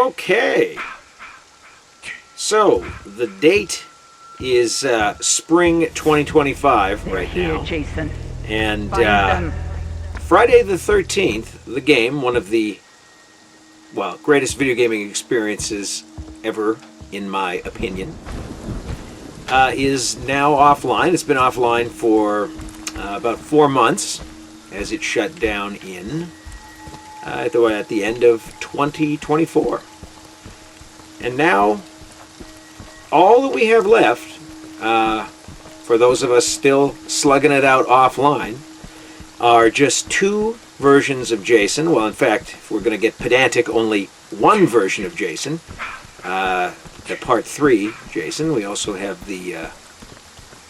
Okay. So, the date is spring 2025 They're right here, now. Jason. And Find them. Friday the 13th, the game, one of the, well, greatest video gaming experiences ever, in my opinion, is now offline. It's been offline for about 4 months as it shut down at the end of 2024. And now, all that we have left, for those of us still slugging it out offline, are just 2 versions of Jason. Well, in fact, if we're going to get pedantic, only 1 version of Jason. The Part 3 Jason. We also have the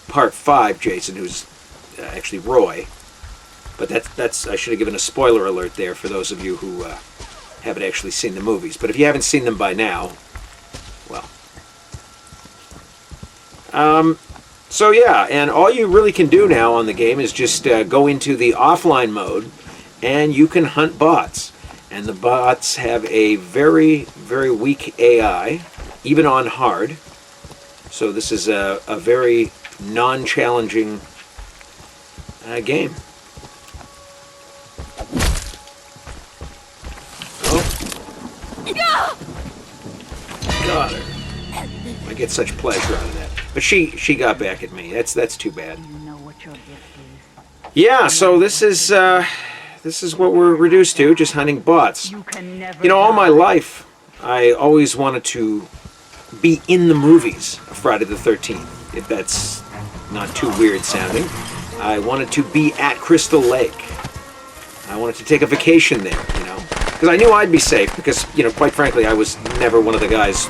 Part 5 Jason, who's actually Roy. But that's I should have given a spoiler alert there for those of you who haven't actually seen the movies. But if you haven't seen them by now, well. So yeah, and all you really can do now on the game is just go into the offline mode, and you can hunt bots. And the bots have a very, very weak AI, even on hard. So this is a very non-challenging game. Oh. Got her. I get such pleasure out of that. But she got back at me. That's too bad. You know what your gift is. Yeah, so this is what we're reduced to, just hunting bots. You can never. You know, all my die. life, I always wanted to be in the movies of Friday the 13th, if that's not too weird sounding. I wanted to be at Crystal Lake. I wanted to take a vacation there, you know. Because I knew I'd be safe, because, you know, quite frankly, I was never one of the guys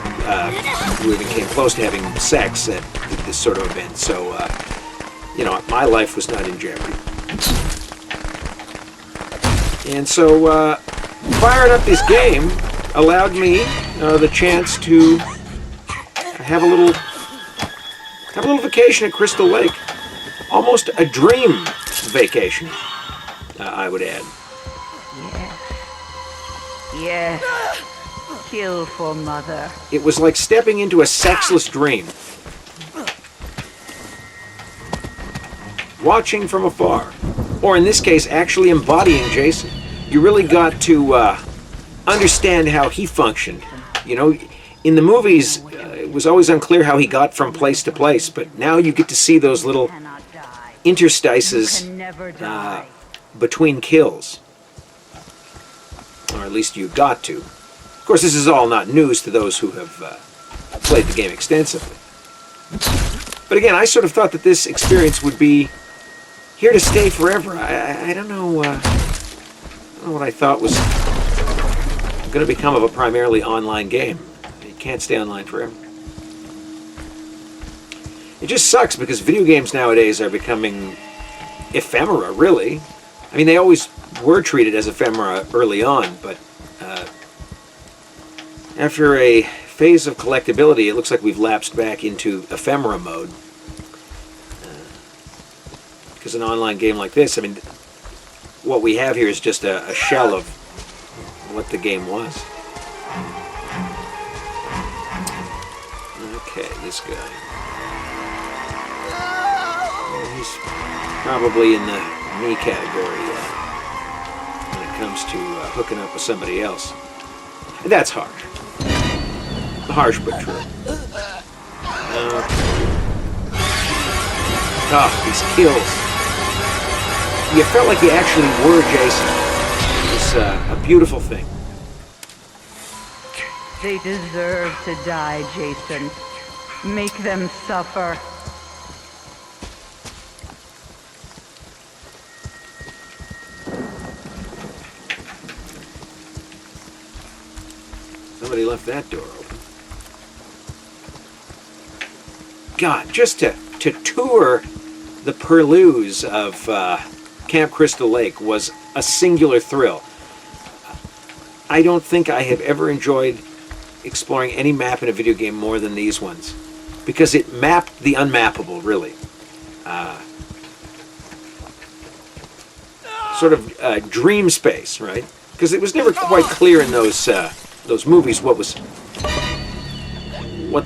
who even came close to having sex at this sort of event. So, you know, my life was not in jeopardy. And so, firing up this game allowed me the chance to have a little vacation at Crystal Lake. Almost a dream vacation, I would add. Yes. Kill for mother. It was like stepping into a sexless dream. Watching from afar. Or in this case, actually embodying Jason. You really got to understand how he functioned. You know, in the movies, it was always unclear how he got from place to place, but now you get to see those little Cannot die. interstices Can never die. between kills. Or at least you got to. Of course, this is all not news to those who have played the game extensively. But again, I sort of thought that this experience would be here to stay forever. I don't know. I don't know what I thought was going to become of a primarily online game. You can't stay online forever. It just sucks because video games nowadays are becoming ephemera, really. I mean, they always were treated as ephemera early on, but after a phase of collectability, it looks like we've lapsed back into ephemera mode. Because an online game like this, I mean, what we have here is just a shell of what the game was. Okay, this guy. He's probably in the me category when it comes to hooking up with somebody else. And that's harsh. Harsh but true. These kills. You felt like you actually were Jason. It was a beautiful thing. They deserve to die, Jason. Make them suffer. Somebody left that door open. God, just to tour the purlieus of Camp Crystal Lake was a singular thrill. I don't think I have ever enjoyed exploring any map in a video game more than these ones, because it mapped the unmappable, really. Sort of dream space, right? Because it was never quite clear in those those movies, what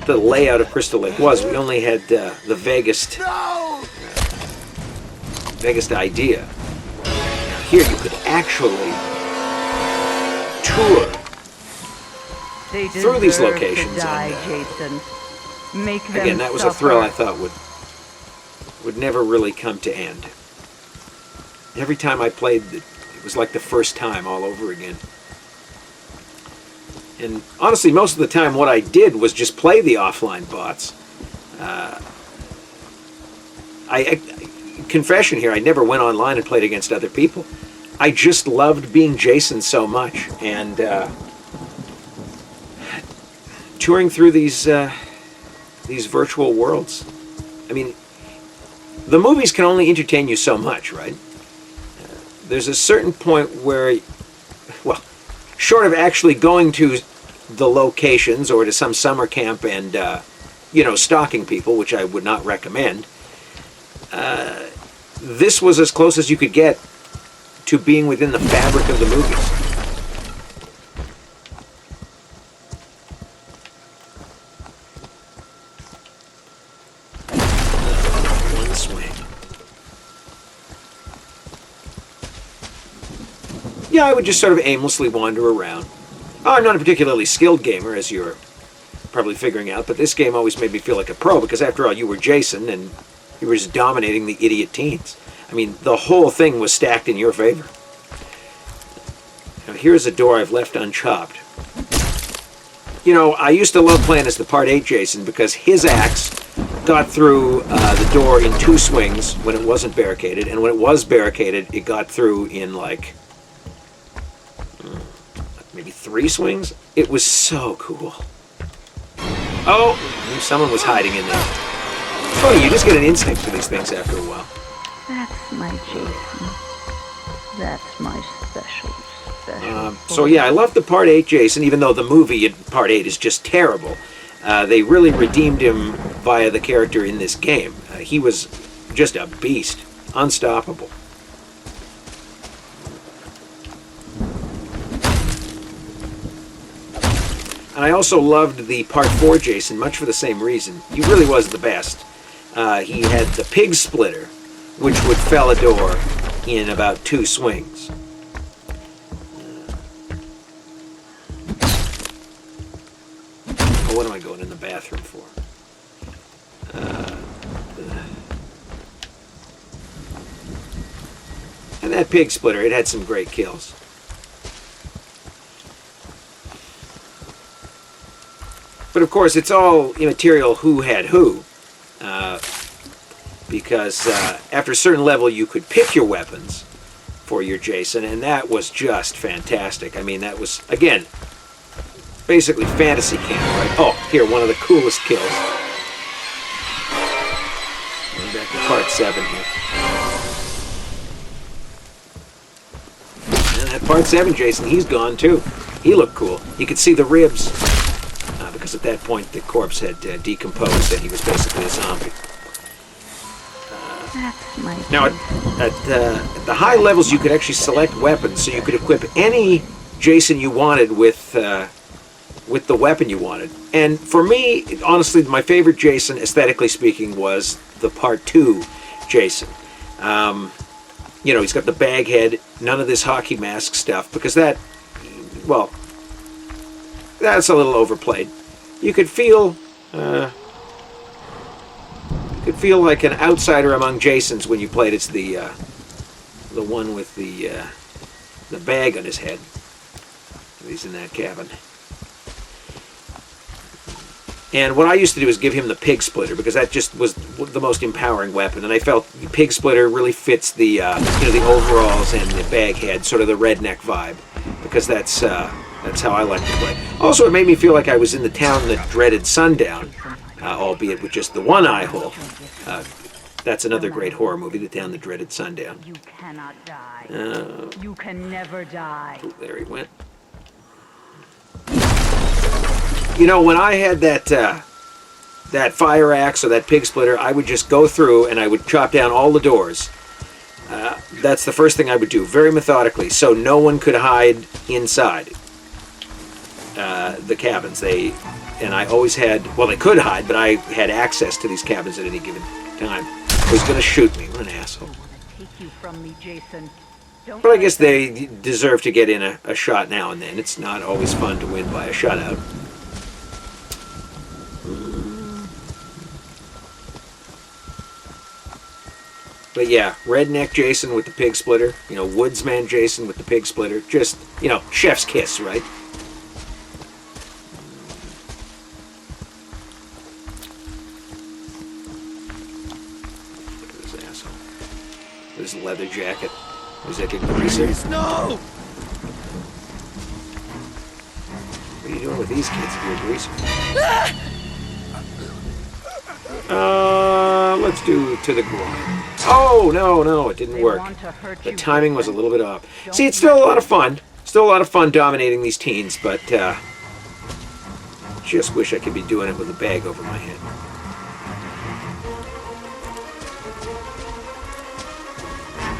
the layout of Crystal Lake was. We only had the vaguest idea. Now here you could actually tour They through these deserve locations, to die, and, Jason. Make them again, that was a suffer. thrill I thought would never really come to end. Every time I played, it was like the first time all over again. And honestly, most of the time what I did was just play the offline bots. Confession here, I never went online and played against other people. I just loved being Jason so much, and touring through these virtual worlds. I mean, the movies can only entertain you so much, right? There's a certain point where, well, short of actually going to the locations or to some summer camp and, stalking people, which I would not recommend, this was as close as you could get to being within the fabric of the movies. One swing. Yeah, I would just sort of aimlessly wander around. I'm not a particularly skilled gamer, as you're probably figuring out, but this game always made me feel like a pro, because after all, you were Jason, and you were just dominating the idiot teens. I mean, the whole thing was stacked in your favor. Now, here's a door I've left unchopped. You know, I used to love playing as the Part 8 Jason, because his axe got through the door in 2 swings when it wasn't barricaded, and when it was barricaded, it got through in, like, maybe 3 swings. It was so cool. Oh, someone was hiding in there. It's funny, you just get an instinct for these things after a while. That's my Jason. That's my special. So yeah, I love the Part 8 Jason, even though the movie in Part 8 is just terrible. They really redeemed him via the character in this game. He was just a beast, unstoppable. And I also loved the Part 4 Jason, much for the same reason. He really was the best. He had the pig splitter, which would fell a door in about 2 swings. What am I going in the bathroom for? And that pig splitter, it had some great kills. But of course, it's all immaterial who had who, because after a certain level, you could pick your weapons for your Jason, and that was just fantastic. I mean, that was, again, basically fantasy camp, right? Oh, here, one of the coolest kills. Going back to Part 7 here. And that Part 7 Jason, he's gone too. He looked cool. You could see the ribs, because at that point the corpse had decomposed and he was basically a zombie. That's my Now, at the high levels, you could actually select weapons, so you could equip any Jason you wanted with the weapon you wanted. And for me, honestly, my favorite Jason, aesthetically speaking, was the Part 2 Jason. He's got the bag head, none of this hockey mask stuff, because that, well, that's a little overplayed. You could feel like an outsider among Jasons when you played as the one with the bag on his head. He's in that cabin. And what I used to do is give him the pig splitter, because that just was the most empowering weapon. And I felt the pig splitter really fits the the overalls and the bag head, sort of the redneck vibe, because that's how I like to play. Also, it made me feel like I was in the town that dreaded sundown, albeit with just the one eye hole. That's another great horror movie, The Town That Dreaded Sundown. You cannot die. You can never die. Oh, there he went. You know, when I had that fire axe or that pig splitter, I would just go through and I would chop down all the doors. That's the first thing I would do, very methodically, so no one could hide inside. the cabins. And I always had, well, they could hide, but I had access to these cabins at any given time. He was going to shoot me. What an asshole. Take you from me, Jason. Don't But I let guess them- they deserve to get in a shot now and then. It's not always fun to win by a shutout. But yeah, redneck Jason with the pig splitter. You know, woodsman Jason with the pig splitter. Just, you know, chef's kiss, right? Look at this asshole. This leather jacket. Was that a greaser? No! What are you doing with these kids if you're a greaser? Let's do to the groin. Oh, no, it didn't They work. want to hurt The you, timing was a Jason. little bit off. See, it's still a lot of fun. Still a lot of fun dominating these teens, but just wish I could be doing it with a bag over my head.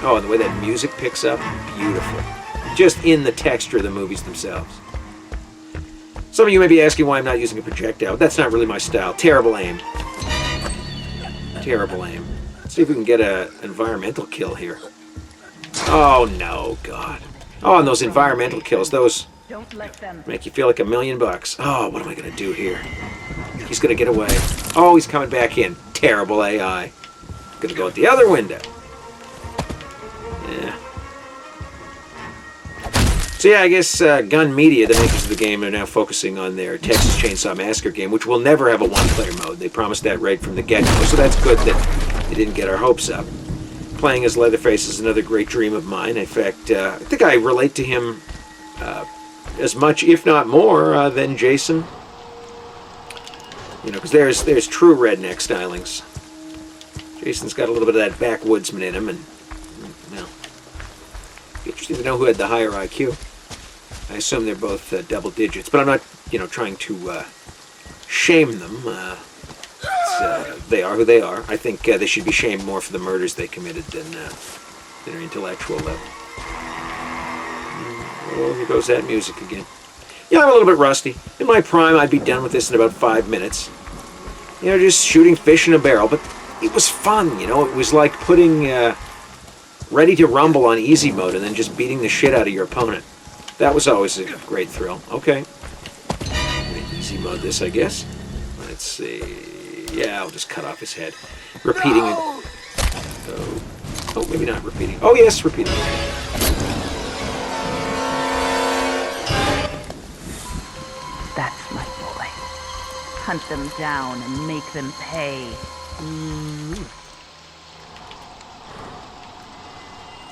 Oh, and the way that music picks up, beautiful. Just in the texture of the movies themselves. Some of you may be asking why I'm not using a projectile. That's not really my style. Terrible aim. Terrible aim. Let's see if we can get an environmental kill here. Oh, no, God. Oh, and those environmental kills, those Don't let them. make you feel like $1,000,000. Oh, what am I going to do here? He's going to get away. Oh, he's coming back in. Terrible AI. Going to go out the other window. Yeah. So yeah, I guess Gun Media, the makers of the game, are now focusing on their Texas Chainsaw Massacre game, which will never have a one-player mode. They promised that right from the get-go, so that's good that they didn't get our hopes up. Playing as Leatherface is another great dream of mine. In fact, I think I relate to him as much, if not more, than Jason. You know, because there's true redneck stylings. Jason's got a little bit of that backwoodsman in him, and well, interesting to know who had the higher IQ. I assume they're both double digits, but I'm not, you know, trying to shame them. They are who they are. I think they should be shamed more for the murders they committed than their intellectual level. Oh, here goes that music again. Yeah, I'm a little bit rusty. In my prime, I'd be done with this in about 5 minutes. You know, just shooting fish in a barrel. But it was fun, you know. It was like putting Ready to Rumble on easy mode and then just beating the shit out of your opponent. That was always a great thrill. Okay. Easy mode this, I guess. Let's see. Yeah, I'll just cut off his head. Repeating it. Oh, maybe not repeating. Oh, yes, repeating. That's my boy. Hunt them down and make them pay.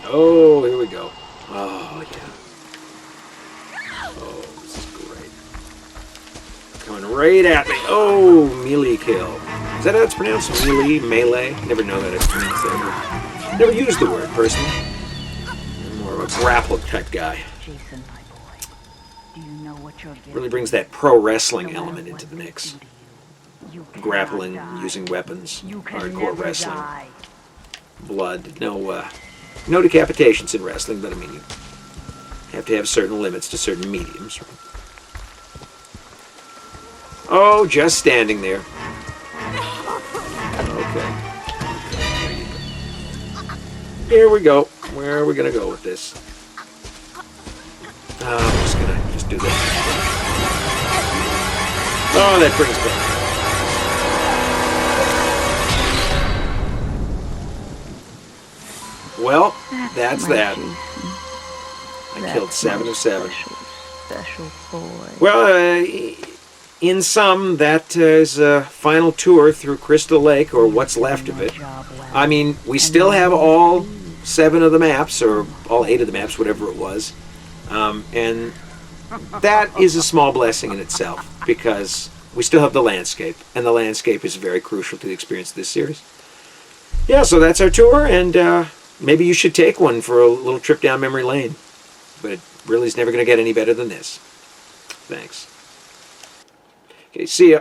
Oh, here we go. Oh, yeah. Oh, this is great. Coming right at me. Oh, melee kill. Is that how it's pronounced? Melee? Never know that it's pronounced that way. Never used the word, personally. I'm more of a grapple type guy. Jason, my boy. Do you know what you're getting? Really brings that pro wrestling No matter element what into the they mix. do to you, you cannot Grappling, die. using weapons, You can hardcore never wrestling, die. blood. No decapitations in wrestling, but I mean, you have to have certain limits to certain mediums. Oh, just standing there. Okay. There you go. Here we go. Where are we going to go with this? I'm just going to just do this. Oh, that brings back. Well, that's my that. Jason. I That's killed 7 my of 7. Special boy. Well, in sum, that is a final tour through Crystal Lake, or what's left of it. Job well. I mean, we still have all 7 of the maps, or all 8 of the maps, whatever it was. And that is a small blessing in itself, because we still have the landscape, and the landscape is very crucial to the experience of this series. Yeah, so that's our tour, and maybe you should take one for a little trip down memory lane. But it really is never going to get any better than this. Thanks. Okay, see ya.